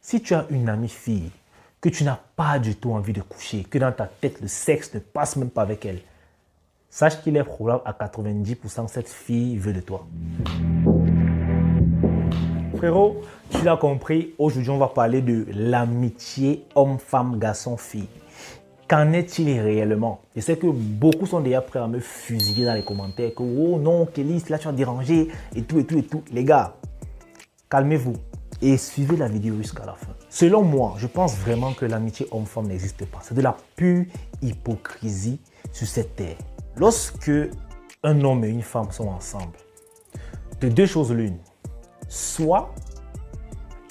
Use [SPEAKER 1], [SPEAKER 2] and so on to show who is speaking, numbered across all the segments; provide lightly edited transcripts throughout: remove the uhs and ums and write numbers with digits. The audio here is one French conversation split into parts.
[SPEAKER 1] Si tu as une amie fille que tu n'as pas du tout envie de coucher, que dans ta tête le sexe ne passe même pas avec elle, sache qu'il est probable à 90% que cette fille veut de toi. Frérot, tu l'as compris, aujourd'hui on va parler de l'amitié homme-femme, garçon-fille. Qu'en est-il réellement? Je sais que beaucoup sont déjà prêts à me fusiller dans les commentaires que oh non, Kelly, là tu as dérangé et tout. Les gars, calmez-vous et suivez la vidéo jusqu'à la fin. Selon moi, je pense vraiment que l'amitié homme-femme n'existe pas. C'est de la pure hypocrisie sur cette terre. Lorsque un homme et une femme sont ensemble, de deux choses l'une. Soit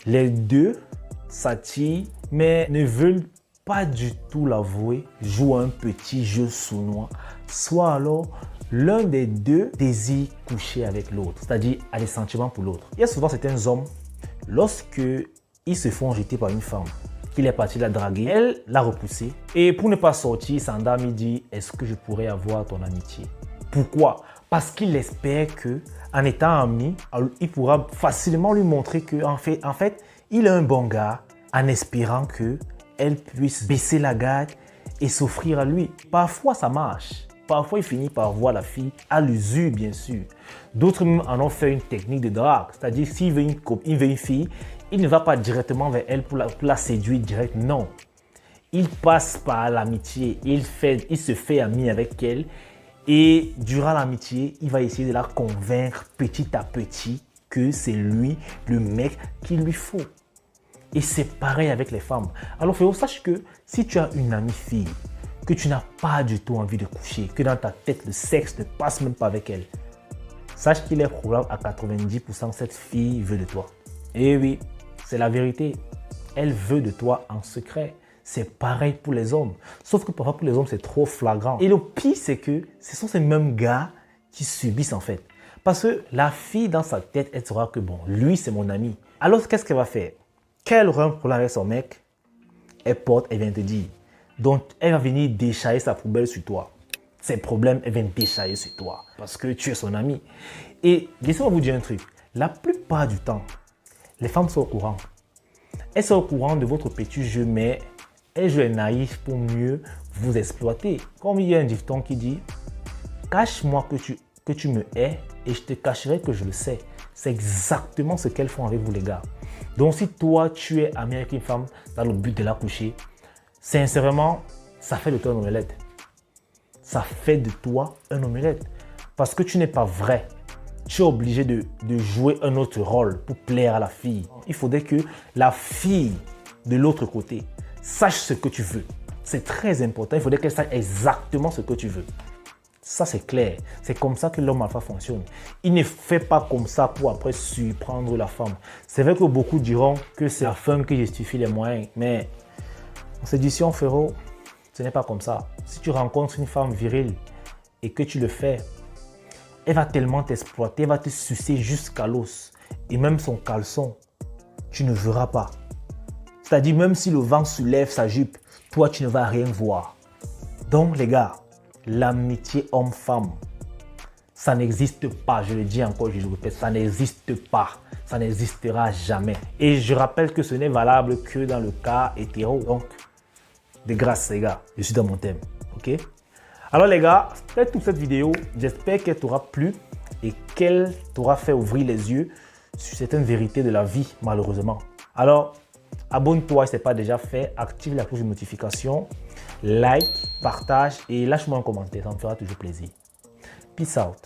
[SPEAKER 1] les deux s'attirent mais ne veulent pas du tout l'avouer, jouent un petit jeu sournois. Soit alors l'un des deux désire coucher avec l'autre, c'est-à-dire a des sentiments pour l'autre. Il y a souvent certains hommes, lorsque ils se font jeter par une femme, qu'il est parti la draguer, elle l'a repoussé. Et pour ne pas sortir, il s'endorme, il dit « Est-ce que je pourrais avoir ton amitié ?» Pourquoi? Parce qu'il espère que, en étant ami, il pourra facilement lui montrer que en fait, il est un bon gars, en espérant que elle puisse baisser la garde et s'offrir à lui. Parfois, ça marche. Parfois, il finit par voir la fille à l'usure, bien sûr. D'autres en ont fait une technique de drague. C'est-à-dire, s'il veut une fille, il ne va pas directement vers elle pour la séduire direct. Non. Il passe par l'amitié. Il se fait ami avec elle. Et durant l'amitié, il va essayer de la convaincre petit à petit que c'est lui, le mec qu'il lui faut. Et c'est pareil avec les femmes. Alors frérot, sache que si tu as une amie fille, que tu n'as pas du tout envie de coucher, que dans ta tête le sexe ne passe même pas avec elle, sache qu'il est probable à 90% que cette fille veut de toi. Et oui, c'est la vérité. Elle veut de toi en secret. C'est pareil pour les hommes. Sauf que parfois pour les hommes, c'est trop flagrant. Et le pire, c'est que ce sont ces mêmes gars qui subissent en fait. Parce que la fille, dans sa tête, elle saura que bon, lui, c'est mon ami. Alors, qu'est-ce qu'elle va faire? Qu'elle aura un problème avec son mec, elle vient te dire. Donc, elle va venir déchailler sa poubelle sur toi. Ses problèmes, elle vient déchailler sur toi. Parce que tu es son ami. Et laissez-moi vous dire un truc. La plupart du temps, les femmes sont au courant. Elles sont au courant de votre petit jeu, mais elles jouent naïf pour mieux vous exploiter. Comme il y a un dicton qui dit « Cache-moi que tu me hais et je te cacherai que je le sais ». C'est exactement ce qu'elles font avec vous les gars. Donc si toi tu es ami avec une femme dans le but de la coucher, sincèrement, ça fait de toi un omelette. Ça fait de toi un omelette. Parce que tu n'es pas vrai. Tu es obligé de jouer un autre rôle pour plaire à la fille. Il faudrait que la fille de l'autre côté sache ce que tu veux. C'est très important. Il faudrait qu'elle sache exactement ce que tu veux. Ça, c'est clair. C'est comme ça que l'homme alpha fonctionne. Il ne fait pas comme ça pour après surprendre la femme. C'est vrai que beaucoup diront que c'est la fin qui justifie les moyens. Mais en séduction, frérot, ce n'est pas comme ça. Si tu rencontres une femme virile et que tu le fais, elle va tellement t'exploiter, elle va te sucer jusqu'à l'os. Et même son caleçon, tu ne verras pas. C'est-à-dire, même si le vent soulève sa jupe, toi, tu ne vas rien voir. Donc, les gars, l'amitié homme-femme, ça n'existe pas. Je le dis encore, je le répète, ça n'existe pas. Ça n'existera jamais. Et je rappelle que ce n'est valable que dans le cas hétéro. Donc, de grâce, les gars, je suis dans mon thème. Ok? Alors, les gars, c'était toute cette vidéo. J'espère qu'elle t'aura plu et qu'elle t'aura fait ouvrir les yeux sur certaines vérités de la vie, malheureusement. Alors, abonne-toi si ce n'est pas déjà fait. Active la cloche de notification. Like, partage et lâche-moi un commentaire, ça me fera toujours plaisir. Peace out.